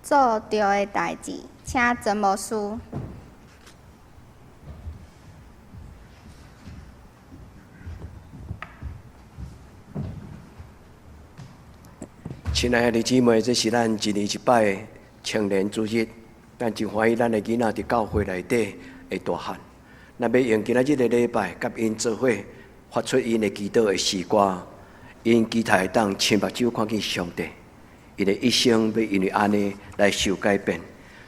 做对的代志，请曾牧师。亲爱的姊妹，这是咱一年一摆的青年主日，咱真欢喜咱的囡仔伫教会内底会大汉。咱要用今仔日的礼拜，甲因做伙发出因的祈祷的诗歌，因期待当亲目睭看见上帝，因的一生要因为安尼来受改变。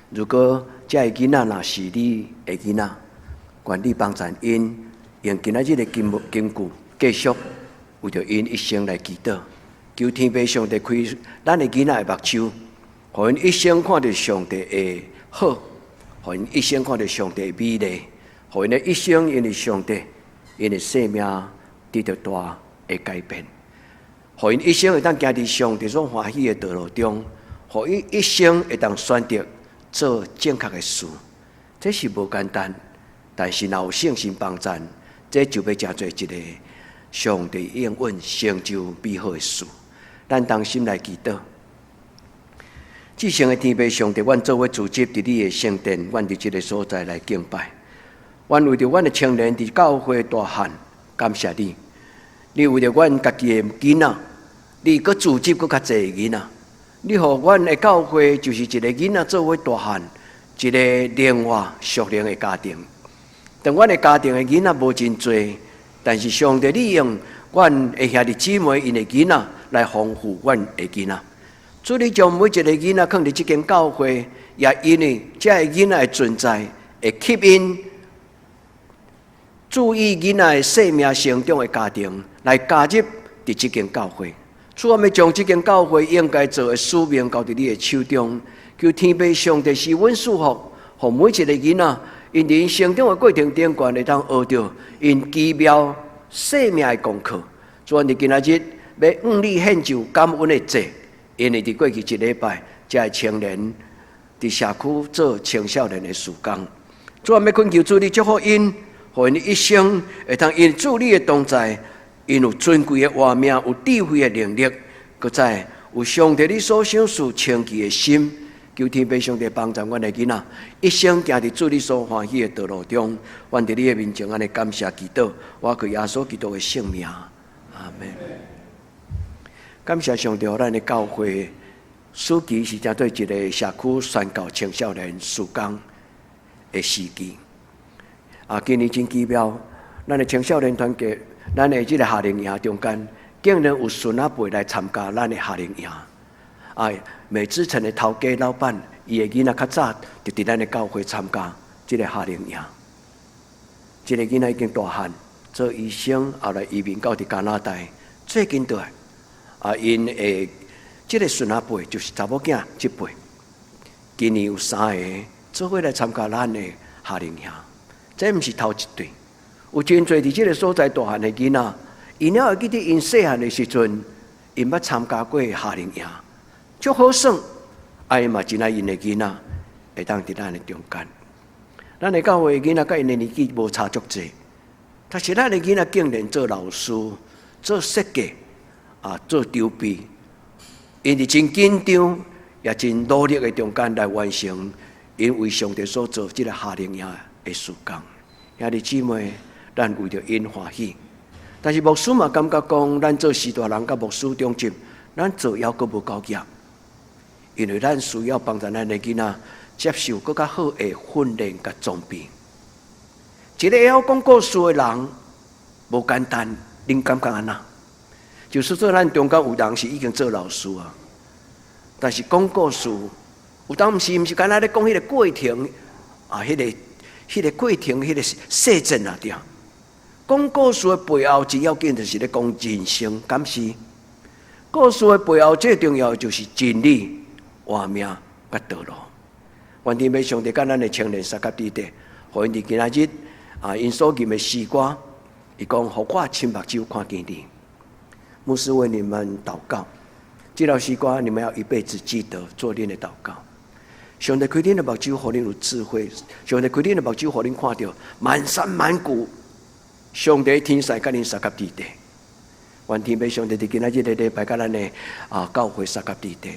如果这个囡仔若是你的囡仔，愿你帮助因用今仔日的经句继续为着因一生来祈祷。求天父上帝开咱的囡仔的目睭，互因一生看到上帝的好，互因一生看到上帝的美丽，互因的一生因为上帝，因的生命得到大的改变，互因一生会当行伫上帝所欢喜的道路中，互因一生会当选择做正确的事。这是无简单，但是若有圣神帮助，这就要真做一个上帝应允成就美好的事。咱同心来祈祷，至圣的天父上帝，阮做伙组织伫你的圣殿，阮伫这个所在来敬拜。阮为着阮的青年伫教会大汉，感谢你。你为着阮家己的囡仔，你搁组织搁较济囡仔，你互阮的教会就是一个囡仔做伙大汉，一个灵活属灵的家庭。但阮的家庭的囡仔无真多，但是上帝利用阮的兄弟姊妹因的囡仔来丰富阮的囡仔。主，你将每一个囡仔放伫这间教会，也因为这个囡仔的存在，会吸引注意囡仔的生命成长的家庭来加入伫这间教会。主，我们将这间教会应该做的使命交伫你的手中，求天父上帝施恩赐福，互每一个囡仔因伫因成长的过程中，会当学到因奇妙生命的功课。主，我哋今仔日要向你献上感恩的祭，因为伫过去一礼拜，这个青年伫社区做青少年的事工。主，我们恳求主你祝福因，互因一生会当因主你的同在，因有尊贵的活命，有智慧的能力，搁再有上帝你所想事清奇的心。求天父上帝帮助阮的囡仔，一生行伫主你所欢喜的道路中。阮伫你的面前安尼感谢祈祷，我靠耶稣基督的圣名，阿门。感谢上帝，咱的教会暑期是针对一个社区宣教青少年事工的时机。今年真奇妙，咱的青少年团结，咱的这个夏令营中间，竟然有孙仔辈来参加咱的夏令营。美之城的头家老板，伊的囡仔较早就伫咱的教会参加这个夏令营。这个囡仔已经大汉，做医生，后来移民到伫加拿大，最近倒来。因的这个孙仔辈就是查某囝这辈，今年有3个做伙来参加咱的夏令营。这毋是头一对，有真侪伫这个所在大汉的囡仔，因了会记得因细汉的时阵，因捌参加过夏令营。足好耍，因嘛真爱因的囡仔会当伫咱的中间。咱的教会的囡仔甲因的年纪无差足济，但是咱的囡仔竟然做老师、做设计、做筹备，因伫真紧张也真努力的中间来完成因为上帝所做这个夏令营的事工。兄弟姊妹，咱为着因欢喜。但是牧师嘛感觉讲，咱做士大人甲牧师中级，咱做还阁无够强。因为咱需要帮助咱的囡仔接受更较好的训练甲装备。一个会晓讲故事的人无简单，恁感觉安那？就是说，咱中间有人是已经做老师啊，但是讲故事，有当毋是干那咧讲迄个过程迄个过程，迄个细节啊，对。讲故事的背后，最要紧就是咧讲人生，敢是？故事的背后最重要的就是真理。活命甲道路，愿天父上帝甲咱的青年三甲弟弟，互因伫今仔日因所念的诗歌，伊讲，互我亲目睭看见你。牧师为你们祷告，这条诗歌你们要一辈子记得，做恁的祷告。上帝开恁的目睭，互恁有智慧；上帝开恁的目睭，互恁看到满山满谷上帝天使甲恁三甲弟弟。愿天父上帝伫今仔日的礼拜，甲咱的教会三甲弟弟。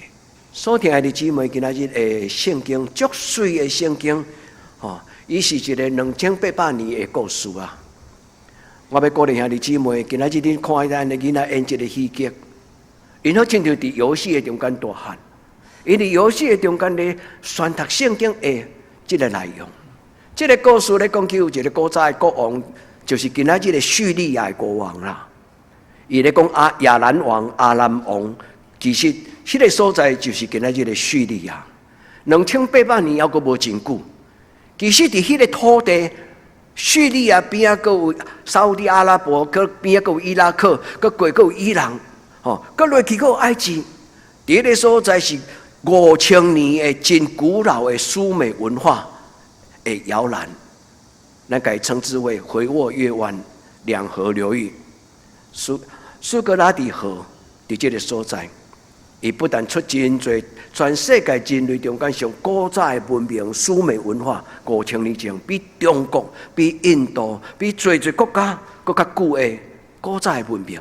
所听的姊妹，今仔日的圣经足水的圣经，伊是一个2800年的故事啊！我要鼓励兄弟姊妹，今仔日恁看咱的囡仔演这个戏剧，因好亲像伫游戏的中间大汉，因伫游戏的中间咧宣读圣经的这个内容。这个故事咧讲起有一个古早的国王，就是今仔日的叙利亚的国王啦。伊咧讲亚兰王、阿兰王，其实迄个所在就是今仔日的叙利亚。2800年还阁无真久，其实伫迄个土地。叙利亚边啊，阁有沙烏地阿拉伯，阁边啊，阁有伊拉克，阁过阁有伊朗，阁落去阁有埃及。伫迄个所在是5000年的真古老的苏美文化的摇篮，咱该称之为回沃月湾两河流域。苏格拉底河伫这个所在，伊不但出真侪全世界人类中间上古早的文明苏美文化，5000年前比中国、比印度、比侪国家更较久的古早的文明。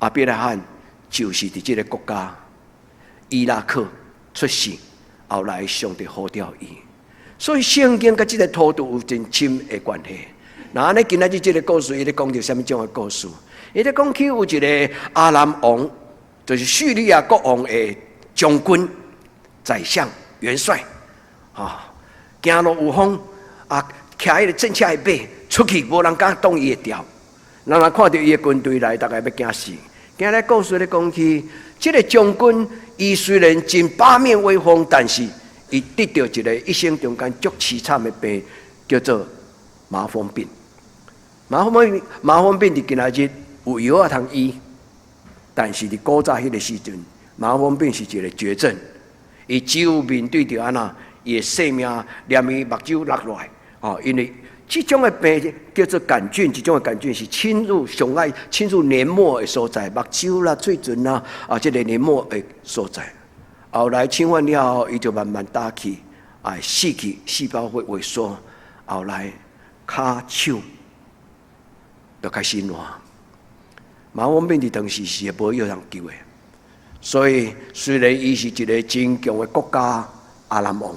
阿伯拉罕就是伫这个国家伊拉克出世，后来上帝呼召伊，所以圣经甲这个土地有真深的关系。那安尼今仔日这个故事，伊咧讲到什么种的故事？伊咧讲起有一个阿兰王，就是叙利亚国王的将军、宰相、元帅，行路有风，徛迄个战车的马出去，无人敢挡伊的调。人若看到伊的军队来，大概要惊死。今日故事咧讲起，这个将军，伊虽然真八面威风，但是伊得到一个一生中间足凄惨的病，叫做麻风病。麻风病伫今仔日有药啊通医。但是伫古早迄个时阵，麻风病是一个绝症，伊只有面对着安那，伊的性命连伊目睭落落来，因为这种的病叫做杆菌，这种的杆菌是侵入黏膜的所在，目睭啦、嘴唇啦，这个黏膜的所在。后来侵犯了后，伊就慢慢打去，死去，细胞会萎缩，后来骹手就开始烂。麻风病伫当时是无药通救的，所以虽然伊是一个真强的国家阿兰王，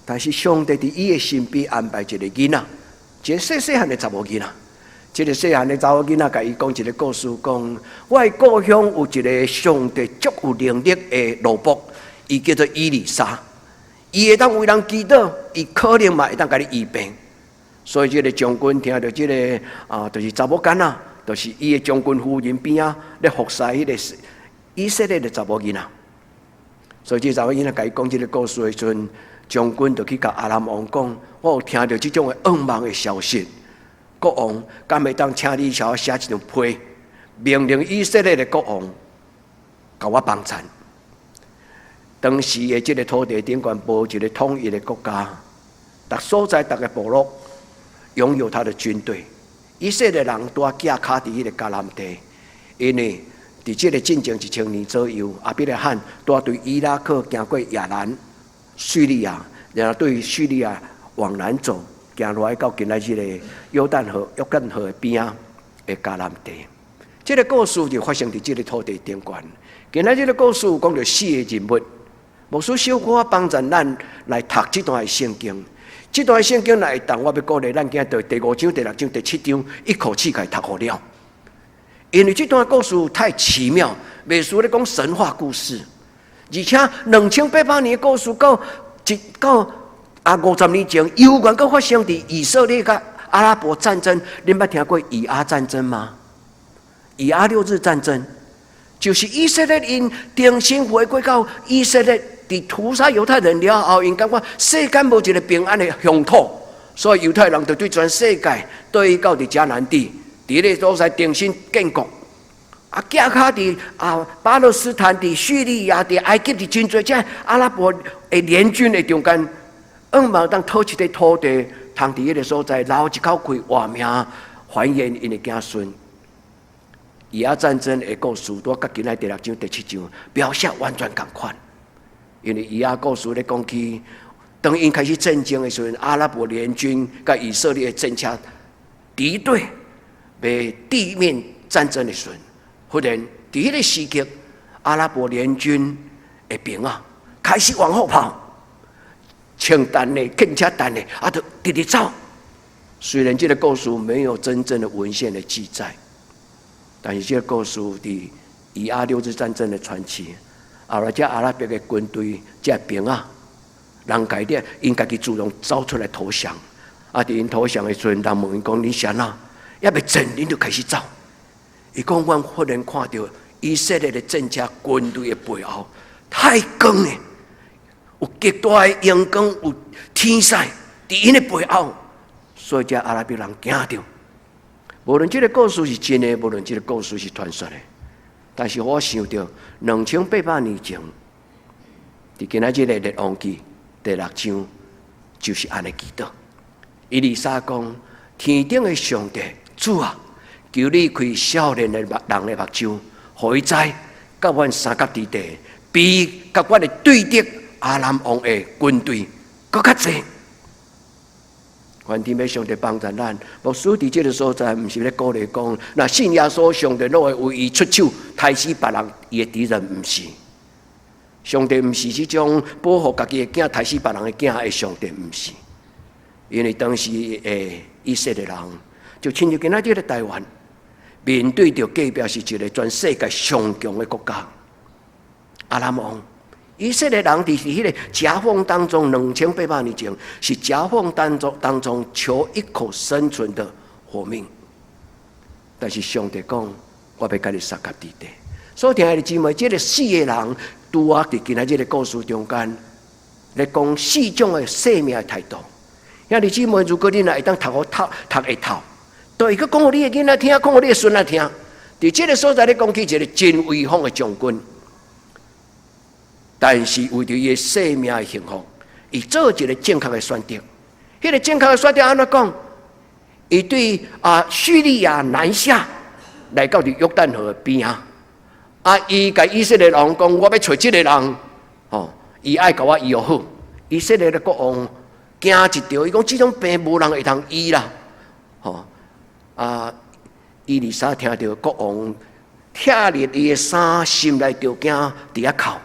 但是上帝伫伊的身边安排一个囡仔，一个细汉的查某囡仔。这个细汉的查某囡仔甲伊讲一个故事，讲我的故乡有一个上帝足有能力的奴仆，伊叫做伊丽莎，伊会当为人祈祷，伊可能嘛会当甲你医病。所以这个将军听到这个就是查某囡仔。就是伊的将军夫人边啊，咧服侍迄个以色列的查某囡仔，所以这查某囡仔甲伊讲这个故事的时阵，将军就去甲阿兰王讲：我有听到这种的噩梦的消息，国王敢会当请你写一张批，命令以色列的国王甲我帮衬。当时的这个土地顶端无一个统一的国家，逐所在逐个部落拥有他的军队。以色列人都架卡伫迄个迦南地，因为伫这个进前1000年左右，亚伯拉罕都对伊拉克行过亚兰、叙利亚，然后对叙利亚往南走，行落来到今仔日个约旦河的边啊的迦南地。这个故事就发生伫这个土地顶端。今仔日个故事讲到4个人物，牧师小可帮助咱来读这段的圣经。这段圣经来当我要鼓励咱今日第5章、第6章、第7章一口气给读好了，因为这段故事太奇妙，袂输咧讲神话故事，而且2800年的故事到50年前，犹原阁发生伫以色列甲阿拉伯战争。恁捌听过以阿战争吗？以阿6日战争就是以色列因重新回归到以色列。伫屠杀犹太人了后，因感觉世间无一个平安的乡土，所以犹太人就对全世界对到伫迦南地，伫咧所在重新建国。架卡伫巴勒斯坦、伫叙利亚、伫埃及、伫真侪只阿拉伯的联军的中间，望当讨一块土地，通伫迄个所在留一口气活命，繁衍因的子孙。以阿战争的故事，拄甲今仔第6章、第7章描写完全同款。因为以阿故事咧讲起，当因开始战争的时候，阿拉伯联军甲以色列的战车敌对，被地面战争的时候，忽然伫迄个时刻，阿拉伯联军的兵啊，开始往后跑，枪弹的、更加弹的，就直直走。虽然这个故事没有真正的文献的记载，但是这个故事伫以阿六日战争的传奇，后来这阿拉伯的军队这兵啊，人家咧因家己主动走出来投降，伫因投降的时阵，人问因讲：“你啥啊？也未战，恁就开始走。”伊讲：“阮忽然看到以色列的战车军队的背后，太光了，有极大的阳光，有天使伫因的背後。”所以，这阿拉伯人惊到。无论这个故事是真的，无论这个故事是传说的，但是我想到2800年前，伫今仔日的列王记第6章，就是安尼记到。以利沙讲：“天顶的上帝，主啊，求你开少年的人的目睭，互伊知，甲阮三角之地，比甲阮的对敌阿兰王的军队更较济。”愿天父上帝帮助咱。牧师伫这个所在，毋是咧鼓励讲，那信耶稣上帝，拢会为伊出手，杀死别人伊的敌人，毋是。上帝毋是这种保护家己的囝，杀死别人的囝的上帝，毋是。因为当时以色列人，就亲像今仔日的台湾，面对着隔壁是一个全世界上强的国家阿拉王。以色列人伫迄个夹缝当中，2800年前是夹缝当中求一口生存的活命。但是上帝讲：“我要甲你三角之地。”所以，亲爱的姊妹，这个4个人拄啊伫今仔日的故事中间，来讲4种的生命的态度。兄弟姊妹，如果恁会当读会透，都会去讲互你的囡仔听，讲互你的孙仔听。伫这个所在咧讲起一个真威风的将军。但是为着伊的生命的幸福，伊做一个正确的选择。迄个正确的选择安怎讲？伊对叙利亚南下，来到约旦河边伊甲以色列人讲：“我要找这个人，伊爱甲我医好。”以色列的国王惊一条，伊讲：“这种病无人会通医啦。”以利沙听到国王拆裂伊的衫，心内就惊，伫遐哭。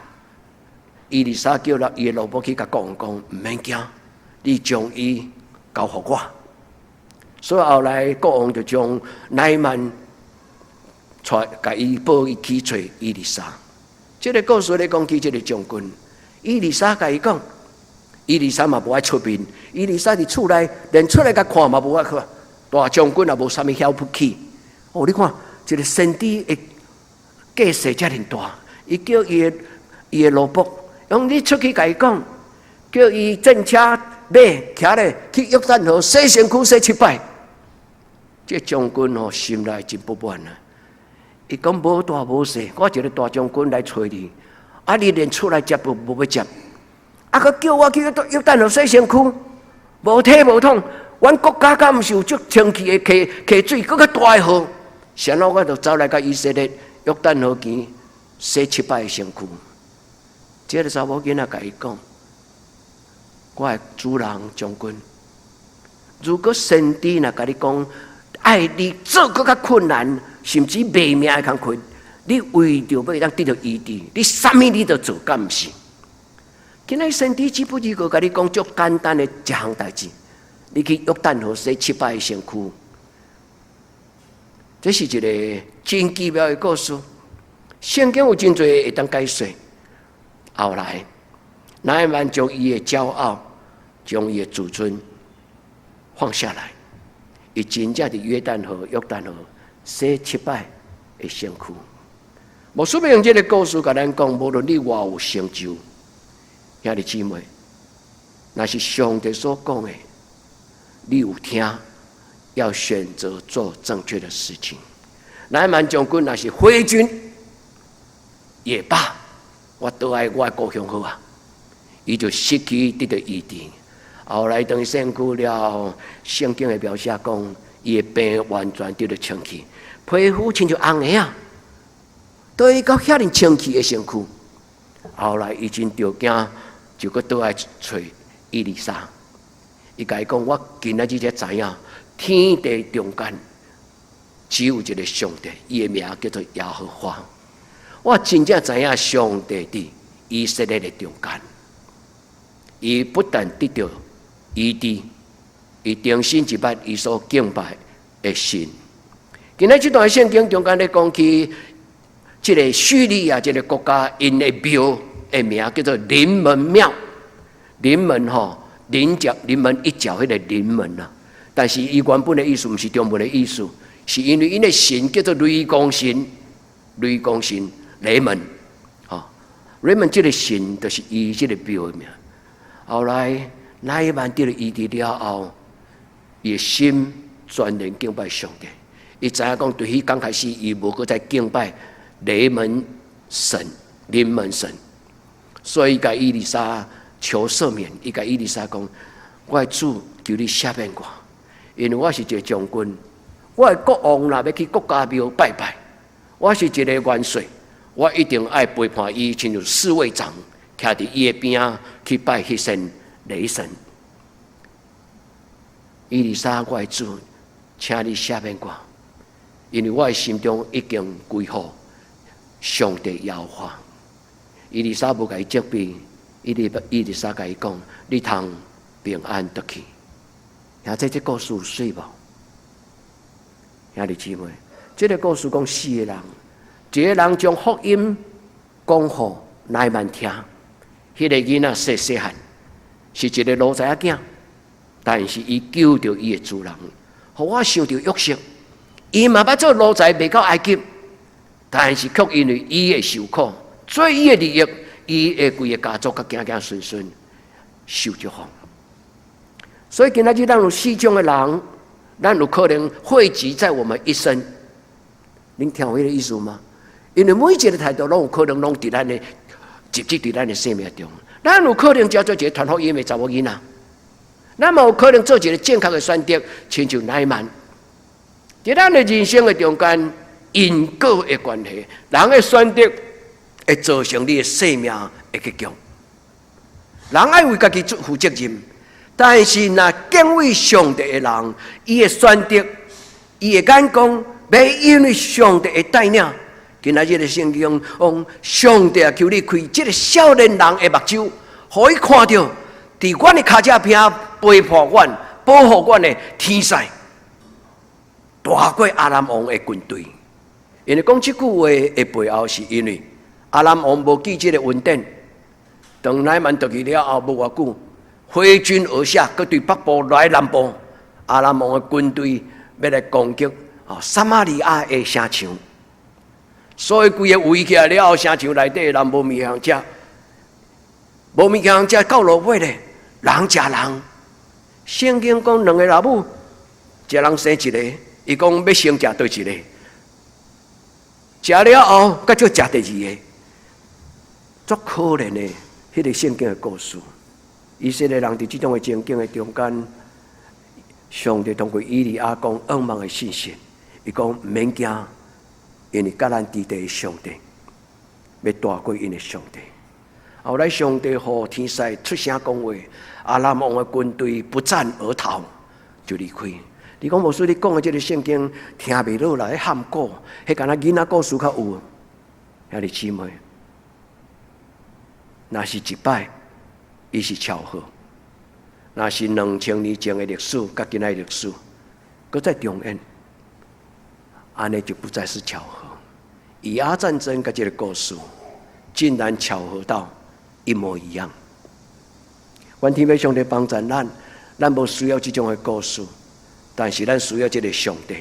以利沙叫伊的老婆去甲国王讲：“毋免惊，你将伊交互我。”所以后来国王就将乃曼甲伊抱伊去找以利沙。这个故事咧讲起这个将军，以利沙甲伊讲，以利沙嘛无爱出面，以利沙伫厝内连出来甲看嘛无爱看，大将军也无啥物晓不起。你看一个先知的架势遮尔大，伊叫伊的老婆。你出去甲伊讲，叫伊战车马骑咧去约旦河洗身躯洗7摆。这将军心内真不满啊！伊讲无大无小，我一个大将军来找你，你连出来接都无要接，佮叫我去约旦河洗身躯，无体无统。阮国家敢毋是有足清气的溪水，佮较大的河，然后我就走来甲以色列约旦河边洗7摆的身躯。这个查某囡仔甲伊讲：“我的主人将军，如果先知若甲你讲，爱你做更较困难，甚至卖命的工课，你为着要当得到医治，你啥物你都做，敢毋是？今仔先知只不过甲你讲足简单的一项代志，你去约旦河洗7摆的身躯。这是一个真奇妙的故事。圣经有真多会当解说。后来，乃縵将伊的骄傲、将伊的自尊放下来，伊真正伫约旦河洗7摆的身躯。牧师要用这个故事甲咱讲，无论你偌有成就，兄弟姊妹，那是上帝所讲的，你有听，要选择做正确的事情。乃縵将军那是挥军也罢。我倒爱我的故乡好啊，伊就失去得到医治。后来当伊身躯了，圣经的描写讲，伊的病完全得到清气，皮肤亲像红的啊，对到遐尼清气的身躯。后来伊真着惊，就搁倒来找以利沙。伊甲伊讲：“我今仔日才知影，天地中间只有一个上帝，伊的名叫做耶和华。我真正知影上帝伫以色列的中间，伊不但得到医治，伊重新一捌伊所敬拜的神。今仔这段圣经中间咧讲起，这个叙利亚这个国家，因的庙的名叫做临门庙。临门临门一脚，迄个临门啊。但是伊原本的意思不是中文的意思，是因为因的神叫做雷公神，雷公神雷门。雷门这个神就是伊这个庙的名。后来乃縵得了医治了后，伊的心全然敬拜上帝。伊知影讲，对迄刚开始，伊无搁再敬拜雷门神、临门神，所以甲伊丽莎求赦免。伊甲伊丽莎讲：“我的主求你赦免我，因为我是一个将军，我的国王若要去国家庙拜拜，我是一个元帅。”我一定爱背叛伊，亲像侍卫长，徛伫伊的边仔去拜迄神雷神。伊丽莎，我的主，请你赦免我，因为我的心中已经归乎上帝耶和华。伊丽莎无甲伊责备，伊丽莎甲伊讲：“你通平安得去。”听这故事有水无？兄弟姊妹，这个故事讲四个人。一个人将福音讲予乃縵听，迄个囡仔细细汉，是一个奴才仔囝，但是伊救着伊的主人，互我想到约瑟，伊嘛捌做奴才，袂到埃及，但是却因为伊的受苦，做伊的利益，伊的规个家族甲行行顺顺受祝福。所以今仔日咱有四种的人，咱有可能汇集在我们一生。您听有迄个意思吗？因为每一个态度拢有可能拢伫咱的直接伫咱的生命中，咱有可能叫做一个传福音的查某囡仔，咱嘛有可能做一个正确的选择，亲像乃縵。在咱的人生的中间，因果的关系，人的选择会造成你的生命的结局。人爱为家己负责任，但是若敬畏上帝的人，伊的选择，伊的眼光，袂因为上帝的带领。今仔日的圣经讲，上帝求你开这个少年人的目睭，互伊看到，伫阮的脚趾边陪伴阮、保护阮的天使，大过阿兰王的军队。因为讲这句话的背后，是因为阿兰王无记这个恩典，当乃縵得去了后，无偌久，挥军而下，佮对北部来南部，阿兰王的军队要来攻击撒玛利亚的城墙。所以规个围起来了后，城墙内底人无物通食，无物通食到落尾咧，人食人。圣经讲两个老母，一人生一个，伊讲要先食对一个，食了后，佮就食第二个，足可怜的迄个圣经的故事。以色列人伫这种的情境的中间，上帝通过以利亚讲噩梦的信息，伊讲唔免惊。因为甲咱伫地的上帝，要大过因的上帝。后来上帝和天使出声讲话，阿兰王的军队不战而逃，就离开。你讲无说你讲的这个圣经听袂落来，喊过，迄敢若囡仔故事较有。兄弟姊妹，若是一摆，伊是巧合；若是2000年前的历史，甲今仔的历史，搁再重演。安尼就不再是巧合，以阿战争跟这个故事，竟然巧合到一模一样。愿天父上帝帮助咱无需要这种的故事，但是咱需要这个上帝。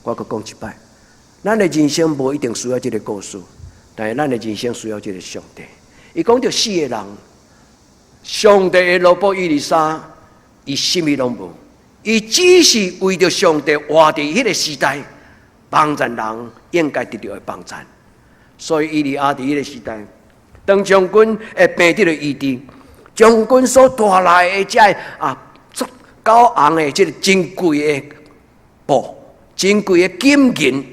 我搁讲一摆，咱的人生无一定需要这个故事，但是咱的人生需要这个上帝。伊讲到四个人，上帝的罗伯伊丽莎，伊什么拢无，伊只是为着上帝活伫迄个时代。帮助人应该得到的帮助，所以以利亚伫迄个时代，当将军会病得了医治，将军所带来的这足高昂的这个珍贵的布、珍贵的金银，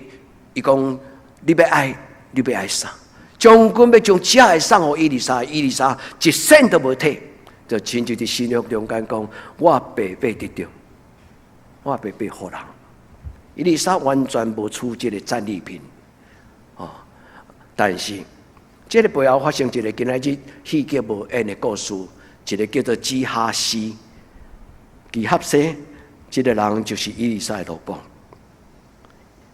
伊讲你要爱啥？将军要将这个送给伊丽莎，伊丽莎一仙都无摕，就亲自伫新约中间讲，我白白得到，我白白互人。伊丽莎完全无出这个战利品，但是这个背后发生一个今仔日戏剧无演的故事，一个叫做基哈西。基哈西这个人就是以利沙的老公。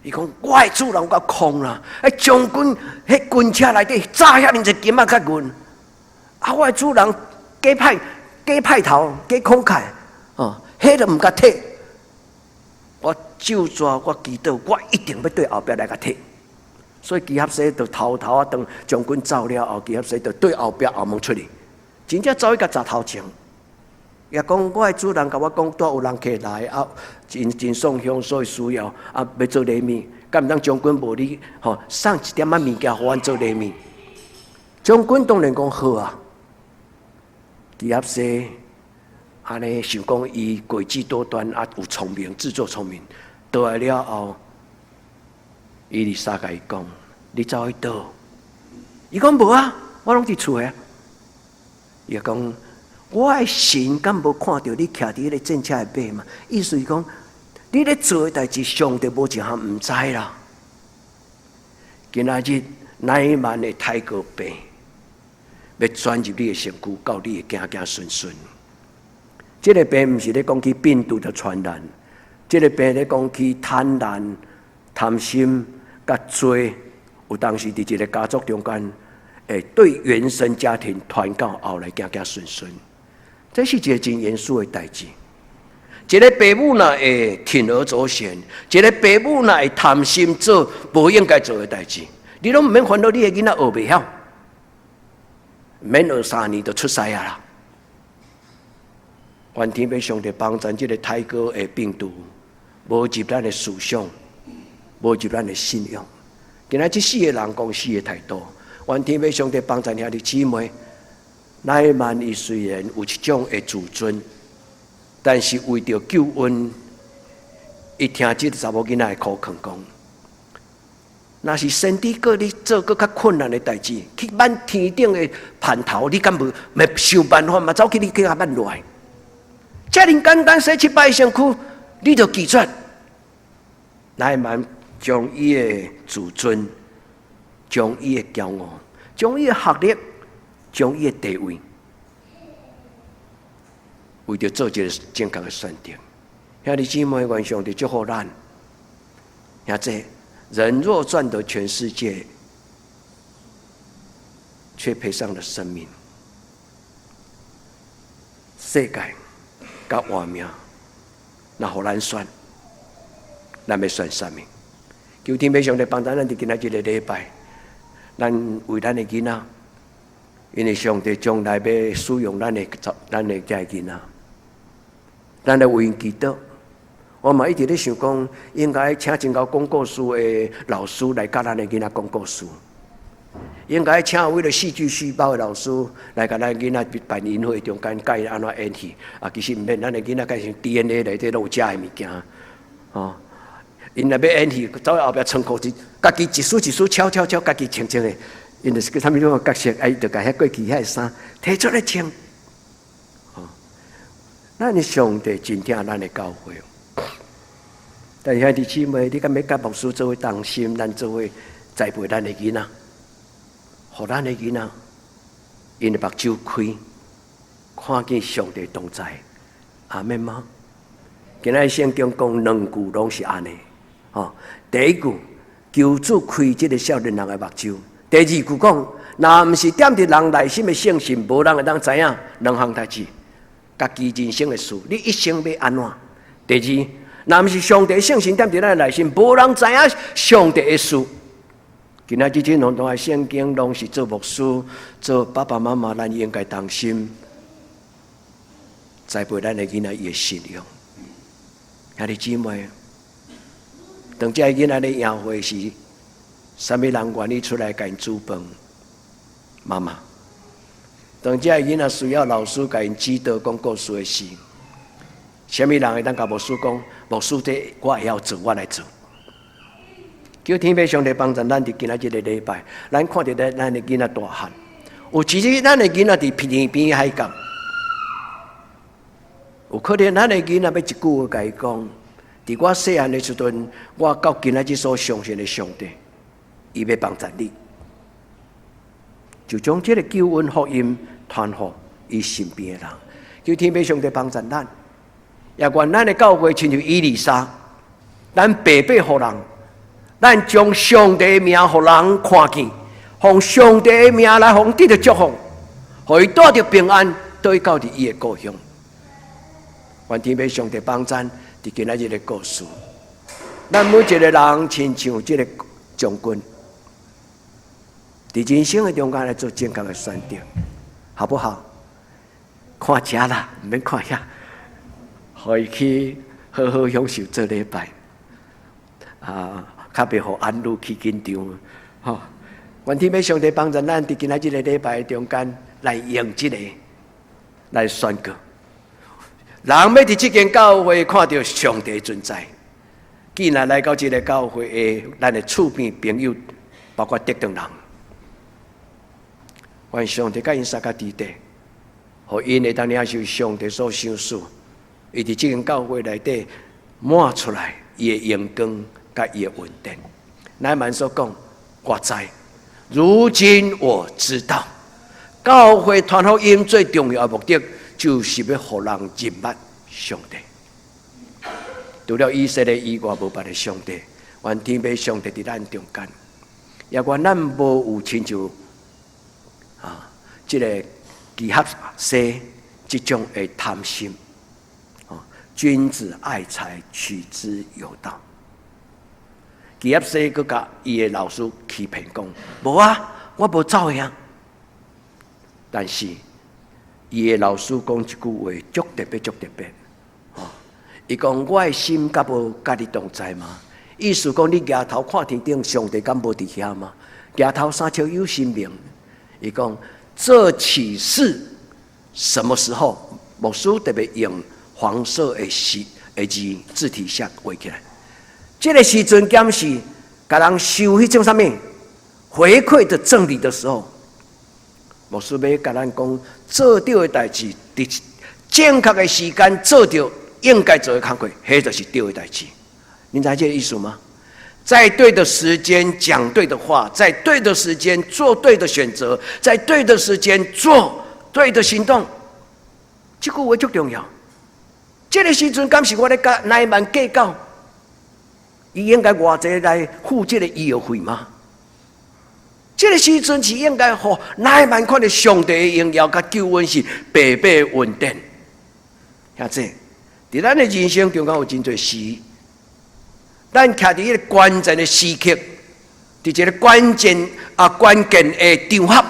伊讲：我的主人我空啦，将军迄军车内底炸遐尼侪金仔较晕，我的主人假派头假慷慨，迄都毋甲摕。我就抓我祈祷，我一定要对后壁来甲摕。所以基哈西就偷偷啊，当将军走了后，基哈西就对后壁后门出去，真正走去甲砸头前。也讲我的主人甲我讲，都有人客来啊，真送香，所以需要要做礼物，敢毋通将军无你送一点物件互阮做礼物？将军当然讲好啊。基哈西安尼想讲伊诡计多端有聪明，自作聪明，倒来了后，伊利沙甲伊讲：你走去倒？伊讲无啊，我拢伫厝诶。伊讲。我的神敢无看到你徛伫迄个战车的背嘛？意思是讲，你咧做的代志，上帝无一项毋知啦。今仔日乃曼的太哥病，要转入你的身躯，到你的行行顺顺。这个病毋是咧讲起病毒的传染，这个病咧讲起贪婪、贪心、甲罪，有当时伫一个家族中间，对原生家庭传到后来行行顺顺。这是一个真严肃的代志。一个父母若会铤而走险，一个父母若会贪心做无应该做的代志，你拢毋免烦恼你的囡仔学袂晓，免学3年就出师啊啦。愿天父上帝帮助这个太哥的病毒，无入咱的思想，无入咱的信仰。今仔这4个人讲死的太多，愿天父上帝帮助兄弟姊妹。乃曼伊虽然有一种的自尊，但是为着救恩，伊听这个查某囡仔的苦劝讲，若是身体过你做搁较困难的代志，去挽天顶的盼头，你敢无要想办法嘛？走去你去甲挽落来，遮尔简单洗7摆身躯，你就拒绝。乃曼将伊的自尊，将伊的骄傲，将伊的学历。将伊的地位，为着做一个正确的选择。兄弟姊妹，愿上帝祝福咱。兄弟，人若赚得全世界，却赔上了生命，世界甲活命，那互咱选，咱要选啥物？求天父上帝帮助咱伫今仔日个礼拜，咱为咱的囡仔。因为上帝将来要使用咱的这囡仔，咱来为因祈祷。我嘛一直咧想讲，应该请真够讲故事的老师来教咱的囡仔讲故事，应该请有为了戏剧细胞的老师来教咱囡仔办宴会中间教伊安怎演戏。其实毋免，咱的囡仔改成 DNA 内底都有食的物件，因若要演戏，走后壁穿裤子，家己一丝一丝悄悄家己清清的。因就是个他们种角色，就甲遐过去遐衫摕出来穿。咱的上帝真听咱的教诲，但兄弟姊妹，你敢要甲牧师做伙同心，咱做伙栽培咱的囡仔，互咱的囡仔因的目睭开，看见上帝同在。阿们吗？今仔圣经讲2句拢是安尼。第一句，求主开这个少年人的目睭。第2句讲，若毋是点伫人内心的圣心，无人会当知影2项代志，家己人生的事，你一生要安怎？第2，若毋是上帝圣心点伫咱内心，无人知影上帝的事。今仔日这拢的圣经，拢是做牧师、做爸爸妈妈，咱应该同心栽培咱的囡仔伊的信仰。兄弟姊妹，当这囡仔咧宴会时，什么人愿意出来给因煮饭？妈妈。当这囡仔需要老师给因指导讲故事的时，什么人会当甲牧师讲？牧师这我会晓做，我来做。求天父上帝帮助咱伫今仔日个礼拜，咱看到咱的囡仔大汉，有其实咱的囡仔伫天边海角，有可能咱的囡仔要一句话甲伊讲：，伫我细汉的时阵，我到今仔日所相信的上帝。伊要帮助你，就将这个救恩福音传给伊身边的人。求天父上帝帮助咱，也愿咱的教会亲像以利沙，咱白白给人，咱将上帝的名给人看见，奉上帝的名来奉得到祝福，互伊带着平安，对到伫伊的故乡。愿天父上帝帮助咱，伫今仔日的故事，咱每一个人亲像这个将军，伫人生的中间来做正确的选择，好不好？看这啦，唔免看遐，可以去好好享受这礼拜。较袂互安怒去紧张。吼，愿天父上帝帮助咱，伫今仔日个礼拜中间来用这个来宣告。人要伫这间教会看到上帝存在，既然来到这个教会的咱的厝边朋友，包括得等人，愿上帝甲因三个弟弟，互因会当领受上帝所赏赐，伊伫这间教会内底满出来伊的阳光甲伊的稳定。乃曼所讲，我知，如今我知道，教会传福音最重要的目的，就是要互人认捌上帝。除了以色列以外，无别的上帝。愿天父上帝伫咱中间，也愿咱无有亲像这个基合西这种的贪心。君子爱财，取之有道。基合西佮甲伊的老师欺骗讲，无啊，我无走呀。但是伊的老师讲一句话，足特别，足特别。伊讲我的心敢无甲你同在吗？意思讲你抬头看天顶，上帝敢无伫遐吗？抬头三尺有神明。伊讲这启示什么时候？牧师特别用黄色的字字体写画起来。这个时阵检视，甲人收迄种啥物回馈的赠礼的时候，牧师要甲咱讲，做对的代志，伫正确的时间做到应该做的工作，迄就是对的代志。您知这个意思吗？在对的时间讲对的话，在对的时间做对的选择，在对的时间做对的行动，这句话最重要。这个时阵，敢是我咧甲乃曼计较，伊应该偌济来付这个医药费吗？这个时阵是应该互乃曼看到上帝的荣耀甲救恩是白白稳定。兄弟，伫咱的人生中间有真多事。咱徛伫一个关键的时刻，伫一个关键的场合，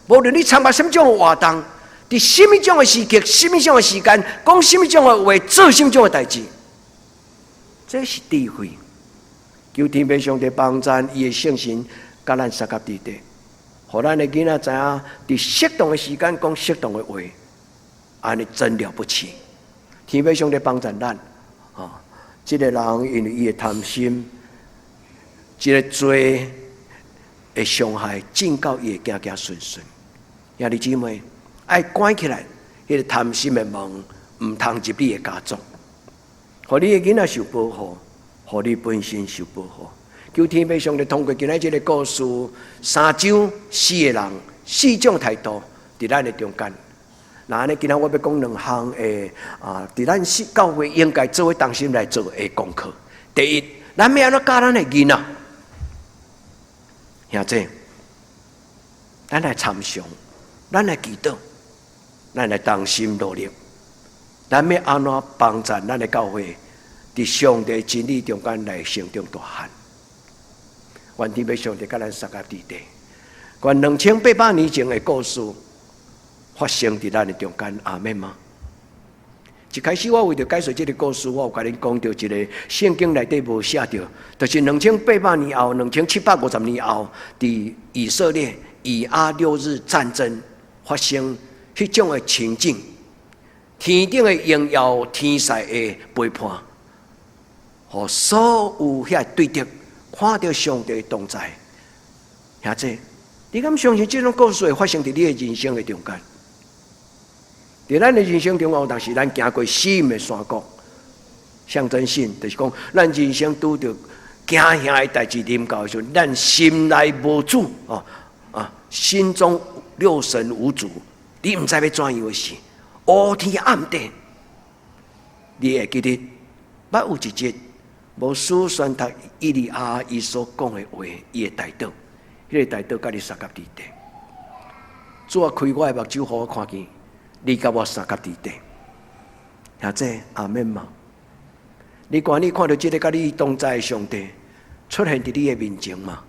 无论你参加什么种的活动，伫什么种的时刻、什么种的时间，讲什么种的话，做什么种的代志，这是智慧。求天父上帝帮助伊的圣神，甲咱三甲弟弟，互咱的囡仔知影，伫适当的时间讲适当的话，安尼真了不起。天父上帝帮助咱，这个人因为伊的贪心，这个罪的伤害，进到伊的行顺顺。兄弟姊妹，爱关起来，迄个贪心的门，唔通入你的家中，互你的囡仔受保护，互你本身受保护。求天父上帝通过今仔这个故事，3章4个人，4种态度，伫咱的中间。那安尼，今仔我要讲2项的伫咱教会应该做的当心来做的功课。第一，咱要安怎教咱的囡仔？兄弟，咱来参详，咱来祈祷，咱来当心努力。咱要安怎帮助咱的教会，伫上帝真理中间来成长大汉？愿天父上帝甲咱三个弟弟，愿2800年前的故事发生伫咱的中间，阿们吗？一开始我为着解说这个故事，我有甲恁讲到一个圣经内底无写着，就是2800年后、2750年后，伫以色列以阿六日战争发生迄种的情景，天顶的荣耀、天使的陪伴，和所有遐对敌看到上帝的同在，兄弟，你敢相信这种故事会发生伫你的人生的中间？在咱的人生中，有当时咱行过死荫的山谷，象征性就是讲，咱人生拄着惊吓的代志临到的时候，咱心内无主心中六神无主，你唔知要怎样的事，乌天暗地，你会记得，捌有一节，无书宣读以利亚伊所讲的话，伊会带到，迄个带到甲你三角地带。主啊，开我的目睭，互我看见，你甲我三角地带。兄弟，阿免嘛？你看到这个甲你同在的上帝出现伫你的面前嘛？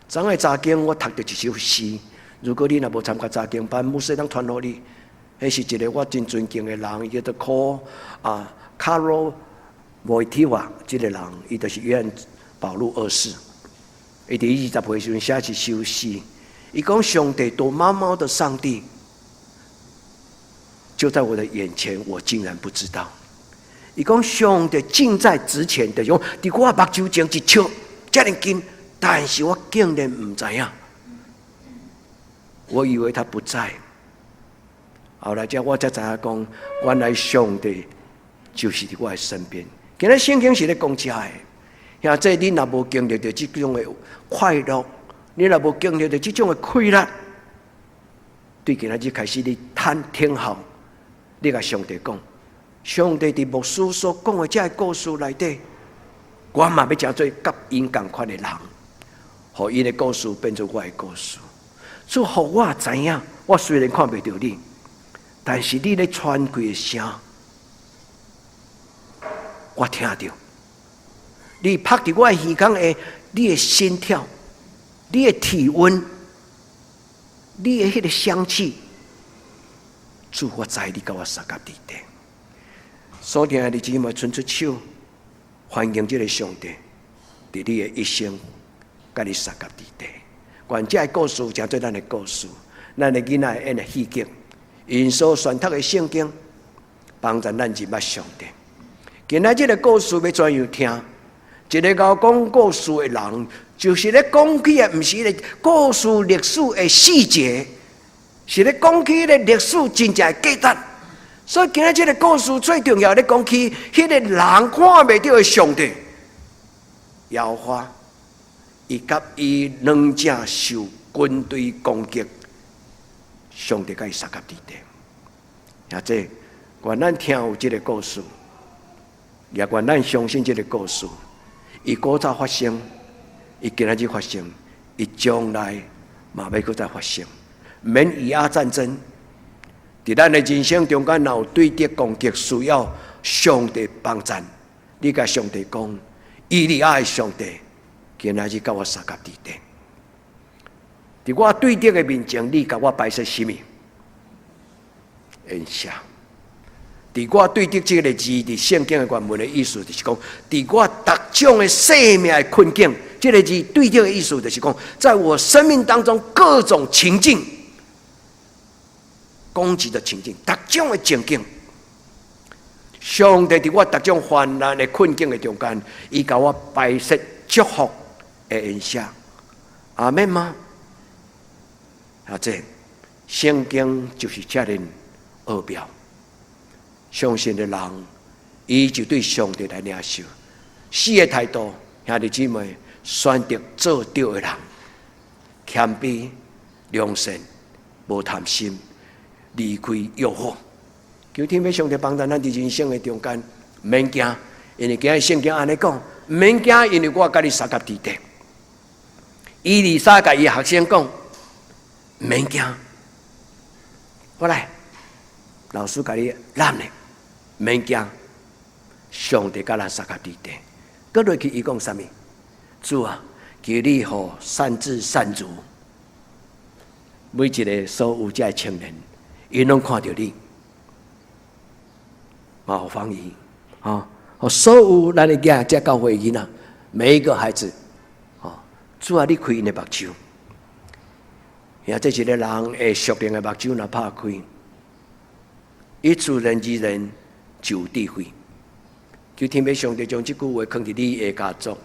昨个早间我读到一首诗，如果你若无参加早间班，牧师当传互你。迄是一个我真尊敬的人，伊叫做卡罗维提瓦，这个人伊就是约翰保禄二世。伊伫20岁时阵写一首诗，伊讲上帝多猫猫的上帝，就在我的眼前，我竟然不知道。伊讲上帝近在咫前，就是讲伫我目睭前一笑，遮尔近，但是我竟然唔知影，我以为他不在。后来我才知影讲，原来上帝就是伫我的身边。今日圣经是咧讲这个，兄弟，你若无经历到这种的快乐，你若无经历到这种的快乐，对今日就开始你听候，你甲上帝讲，上帝伫牧师所讲的这个故事内底，我嘛要成做甲因同款的人，互因的故事变做我的故事。主，互我知影，我虽然看袂到你。但是你咧传开的声，我听到。你拍伫我的耳孔的，你的心跳，你的体温，你的迄个香气，主，我知你甲我三角地带。所听的姊妹伸出手，欢迎这个上帝，伫你的一生，甲你三角地带。愿这个故事成做咱的故事，咱的囡仔演的戏剧。因所选读的圣经，帮助咱认捌上帝。今仔这个故事要怎样听？一个教讲故事的人，就是咧讲起的，不是咧故事历史的细节，是咧讲起咧历史真正的价值。所以今仔这个故事最重要咧讲起，迄个人看袂到的上帝，摇花，伊甲伊两只受军队攻击。上帝甲伊三角地带，也即愿咱听有这个故事，也愿咱相信这个故事。伊古早发生，伊今仔日发生，伊将来嘛要搁再发生。免以亚战争，伫咱的人生中间，若有对敌攻击，需要上帝帮助。你甲上帝讲，以利亚的上帝，今仔日甲我三角地带。伫我对敌的面前，你甲我摆设什么？恩赦。伫我对敌这个字，伫圣经的原文的意思，就是讲，伫我各种的生命的困境，这个字对敌的意思，就是讲，在我生命当中各种情境，攻击的情境，各种的情境，上帝伫我各种患难的困境的中间，伊甲我摆设祝福的恩赦。阿们吗？这圣经就是这样奥妙。相信的人，伊就对上帝来领受。死的态度，兄弟姊妹，选择做对的人，谦卑、良善、无贪心，离开诱惑。求天父上帝帮助咱伫人生的中间，唔免惊，因为今日圣经安尼讲，唔免惊，因为我甲你三角地带。以利沙甲伊学生讲。唔免惊，我来，老师甲你揽咧，唔免惊。上帝甲咱三角地带，搁落去伊讲啥物？主啊，求你互善知善如，每一个所有这青年，伊拢看到你，嘛好欢迎啊！所有咱的囝，这教会囡仔，每一个孩子，啊，主啊，你开因的目睭。也这一个人会属灵的目睭若拍开，一处人之人就有智慧。求天父上帝将这句话放伫你的家族，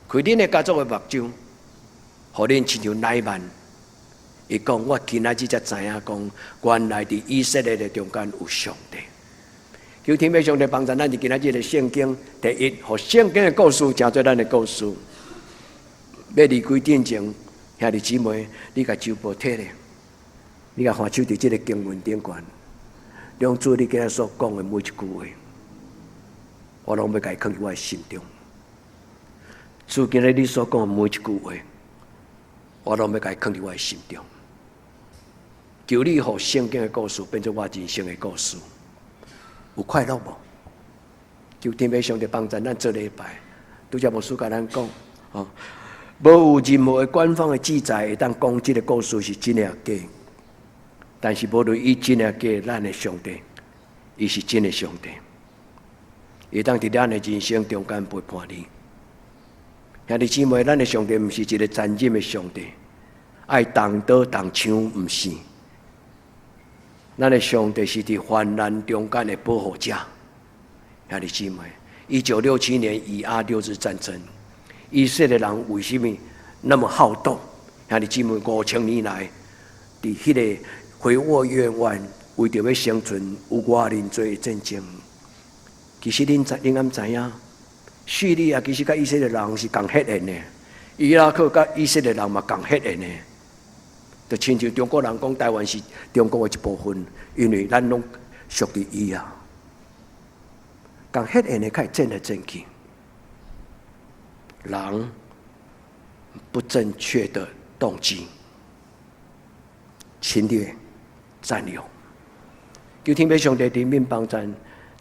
开恁的家族的目睭，互恁亲像乃縵。伊讲我今仔日才知影讲，原来伫以色列的中间有上帝。求天父上帝帮助咱伫今仔日的圣经，第一，互圣经的故事成做咱的故事。要离开进前。兄弟姊妹，你甲手抱铁咧，你甲翻手伫即个经文顶悬，让主你今日所讲的每一句话，我拢要甲伊放伫我的心中。主今日你所讲的每一句话，我拢要甲伊放伫我的心中。求你互圣经的故事变成我人生的故事，有快乐无？求天父上帝帮助咱做礼拜。拄则牧师甲咱讲，无有任何的官方的记载会当讲这个故事是真的假，但是无论伊真的假，咱的上帝，伊是真的上帝，会当伫咱的人生中间陪伴你。兄弟姊妹，咱的上帝毋是一个残忍的上帝，爱动刀动枪，毋是。咱的上帝是伫患难中间的保护者。兄弟姊妹，1967年以阿六日战争，以色列人为什么那么好斗？兄弟姊妹，5000年来，伫迄个回沃院湾，为着要生存，有偌尼多战争。其实恁敢知影？叙利亚其实甲以色列人是共血缘的，伊拉克甲以色列人嘛共血缘的。就亲像中国人讲台湾是中国的一部分，因为咱拢属于伊啊。共血缘的较会战来战去，人不正确的动机，侵略、占有。求天父上帝怜悯帮助，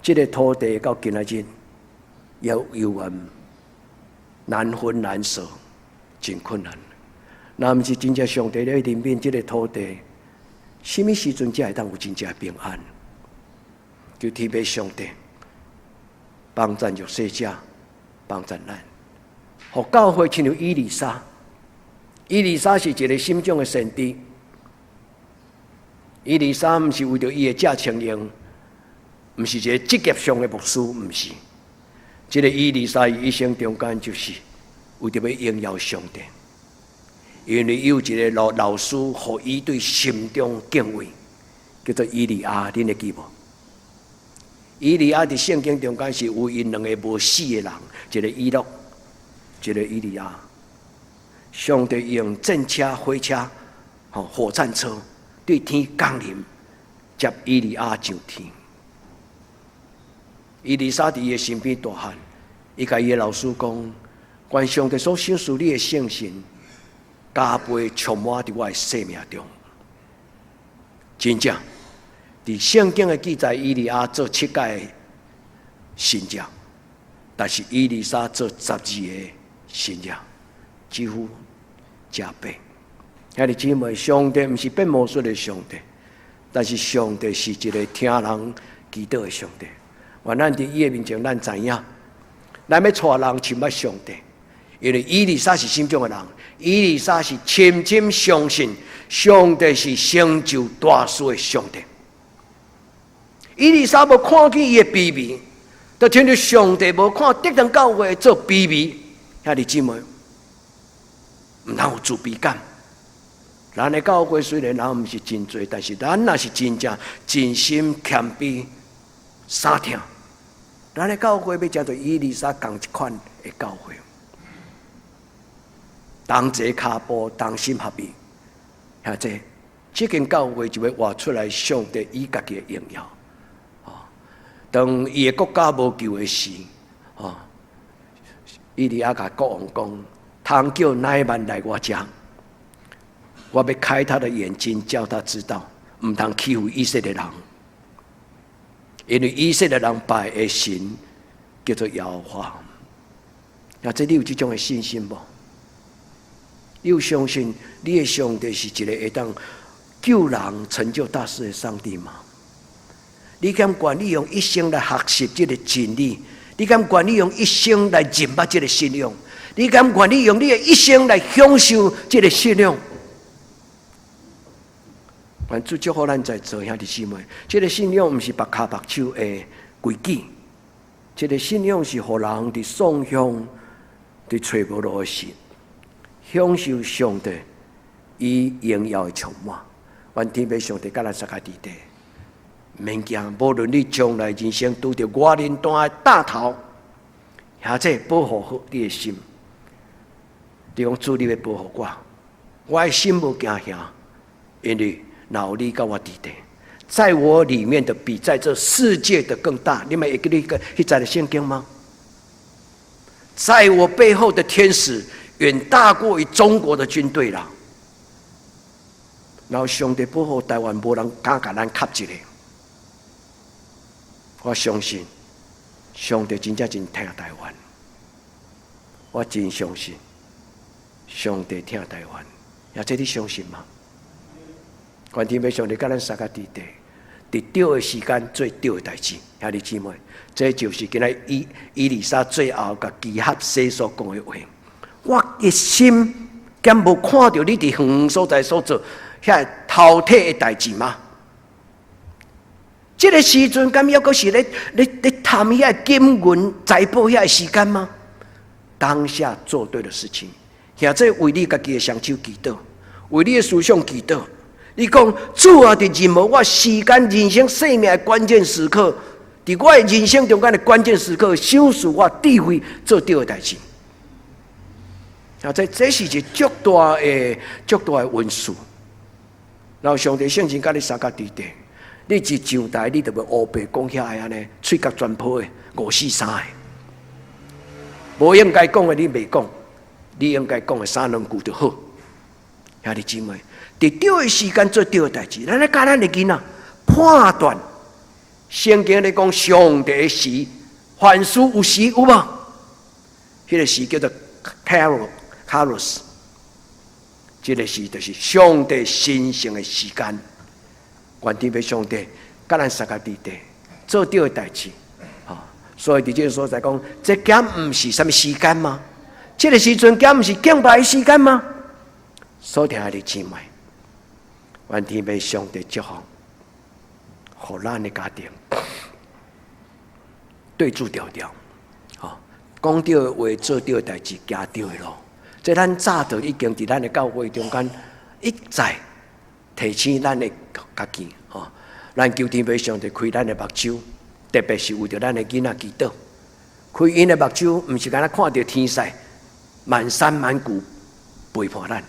这个土地到今仔日要难分难舍，真困难。若毋是真正上帝咧怜悯这个土地，什么时阵才会当有真正平安？求天父上帝帮助弱势者，帮助咱。互教会亲像以利沙，以利沙是一个心中的先知。以利沙毋是为着伊的假承认，毋是一个职业上的牧师，毋是。这个以利沙伊一生中间就是为着要荣耀上帝。因为有一个老师，互伊对心中敬畏，叫做以利亚，恁会记无？以利亚伫圣经中间是有因两个无死的人，一个以诺，一个以利亚。上帝用战车、火车、火战车对天降临，接以利亚上天。以利沙伫伊的身边大汉，伊甲伊的老师讲：，愿上帝所赏赐你的圣神。加倍充满伫我的生命中，真正伫圣经的记载，以利亚做7届神将，但是以利沙做12个神将，几乎加倍。兄弟姊妹，上帝毋是变魔术的上帝，但是上帝是一个听人祈祷的上帝。愿咱伫伊的面前，咱知影，咱要带人亲捌上帝。因为以利沙是心中的人，以利沙是深深相信上帝是成就大事的上帝。以利沙无看见伊的卑微，就听到上帝无看得人教会做卑微。兄弟姊妹，唔通有自卑感。咱的教会虽然人毋是真多，但是咱若是真正真心谦卑、傻听，咱的教会要叫做以利沙同一款的教会。同齐脚步，同心合意，兄弟，这间教会就要活出来上帝伊家己的荣耀。当伊的国家无救的时，以利亚甲国王讲：“通叫乃縵来我家，我要开他的眼睛，叫他知道，唔通欺负以色列人，因为以色列人拜的神叫做耶和华。”那这你有这种的信心无？你有相信你的上帝是一个会当救人、成就大事的上帝吗？你敢愿意用一生来学习这个真理？你敢愿意用一生来认捌这个信仰？你敢愿意用你的一生来享受这个信仰？愿主祝福咱在座兄弟姊妹，这个信仰不是白脚白手的规矩，这个信仰是互人伫送向、伫找无路的时。享受上帝以荣耀的充满，愿天父上帝甲咱撒开伫地，免惊，无论你将来人生拄着偌连大的大头，或者保护好你的心。你讲主，你要保护我，我的心无惊吓，因为有你跟我伫地，在我里面的比在这世界的更大。你们会记得迄在的圣经吗？在我背后的天使远大过于中国的军队啦。然后上帝保护台湾，无人敢甲咱卡一个。我相信上帝真正真疼台湾，我真相信上帝疼台湾。也这你相信吗？愿天父上帝甲咱三个伫地，伫对的时间做对的代志，兄弟姊妹，这就是今日以利沙最后甲基哈西所讲的话。我的心敢无看到你伫远所在所做遐饕餮的代志吗？这个时阵敢要阁是咧探遐金银财宝遐的时间吗？当下做对的事情，现在为你家己的双手祈祷，为你的思想祈祷。你讲主啊，伫任何我时间、人生、生命的关键时刻，伫我的人生中间的关键时刻，修饰我智慧做对的代志。啊，这是一个足大的恩赐。然后上帝圣经甲你三角伫地，你一上台，你就要乌白讲遐个安尼，喙角全破的543个，无应该讲的你未讲，你应该讲的3、2句就好。兄弟姊妹，伫对的时间做对的代志，咱咧教咱的囡仔判断。圣经咧讲上帝的时，凡事有时有无？迄个时叫做 Kairos。这个时就是上帝神圣的时间，愿天父上帝甲咱三个伫地做对的代志，所以伫这个所在讲，这敢唔是什么时间吗？这个时阵敢唔是敬拜的时间吗？所听的姊妹，愿天父上帝祝福，互咱的家庭对住调调，讲对的话，做对的代志，行对的路。这咱早就已经伫咱的教会中间一再提醒咱的家己，咱求天父上帝开咱的目睭，特别是为着咱的囡仔祈祷。开因的目睭，毋是干那看到天使万山万谷陪伴咱，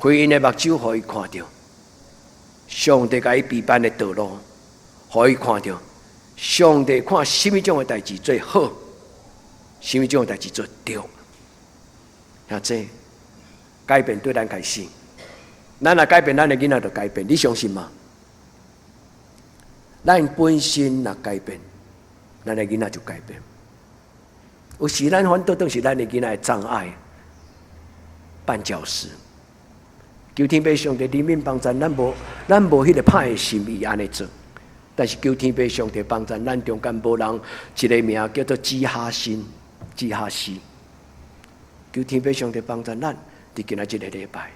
开因的目睭，可以看到上帝甲伊陪伴的道路，可以看到上帝看什么种的代志最好，什么种的代志最对。像这改变对咱开始，咱若改变，咱的囡仔就改变，你相信吗？咱本身若改变，咱的囡仔就改变。有时咱反倒当是咱的囡仔的障碍、绊脚石。求天父上帝怜悯帮助，咱无迄个歹的心意安尼做，但是求天父上帝帮助，咱中间无人一个名叫做基哈西。求天父上帝帮助咱，伫今仔这个礼拜，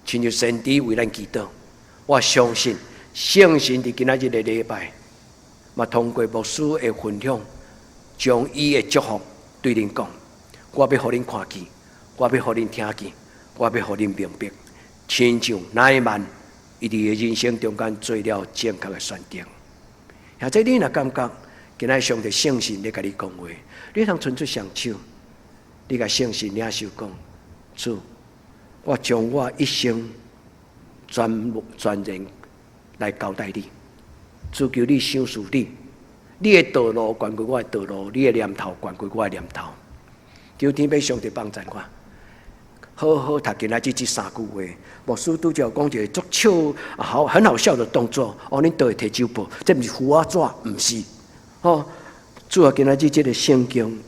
亲像神弟为咱祈祷。我相信圣神伫今仔这个礼拜，嘛通过牧师的分享，将伊的祝福对恁讲。我要互恁看见，我要互恁听见，我要互恁明白。亲像乃縵，伊伫人生中间做了正确的选择。现在你若感觉今仔上帝圣神咧甲你讲话，你通伸出双手。你甲圣神领袖讲，主，我将我一生全然来交代你。主，求你赏赐你，你的道路关过我的道路，你的念头关过我的念头。求天父上帝帮助我，好好读今仔这3句话。牧师拄则讲一个足很好笑的动作。恁倒会摕酒杯？这不是胡啊纸，不是。主啊，今仔这个圣经。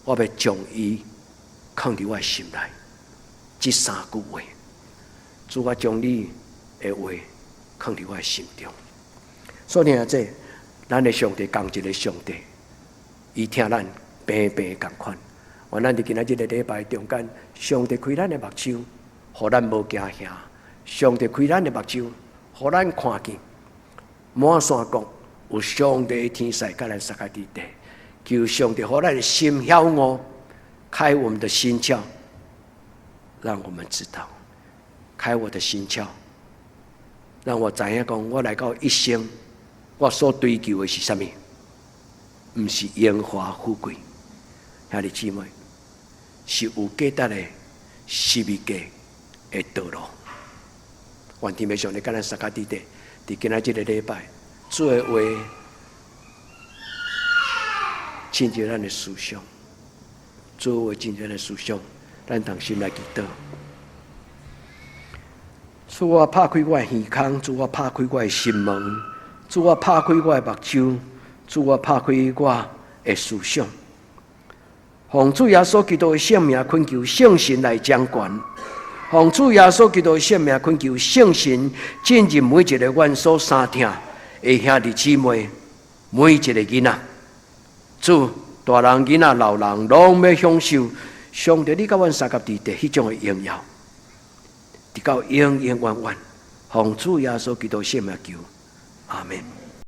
我要将伊放伫我的心内，这3句话，主我将你的话放伫我的心中。所以这咱的上帝同一个上帝，伊听咱平平共款。愿咱伫今仔日的礼拜中间，上帝开咱的目睭，互咱无惊吓；上帝开咱的目睭，互咱看见满山谷有上帝的天使甲咱三个伫地。求上帝让咱的心晓悟，开我们的心窍，让我们知道，开我的心窍，让我知影讲，我来到一生，我所追求的是什么？不是荣华富贵，兄弟姊妹，是有价值的十字架的道路。愿天父上帝，跟咱撒迦伫地，伫今仔这个礼拜，主的话亲照咱的思想，主的话亲照咱的思想，咱同心来祈祷。主啊，拍开我的耳孔，主啊，拍开我的心门，主啊，拍开我的目睭，主啊，拍开我的思想。奉主耶稣基督的圣名恳求圣神来掌管，奉主耶稣基督的圣名恳求圣神进入每一个阮所三听的兄弟姊妹，每一个囡仔，主大人囡仔老人拢要享受上帝你甲阮三甲地地迄种的荣耀，直到永永远远。奉主耶稣基督圣名求，阿门。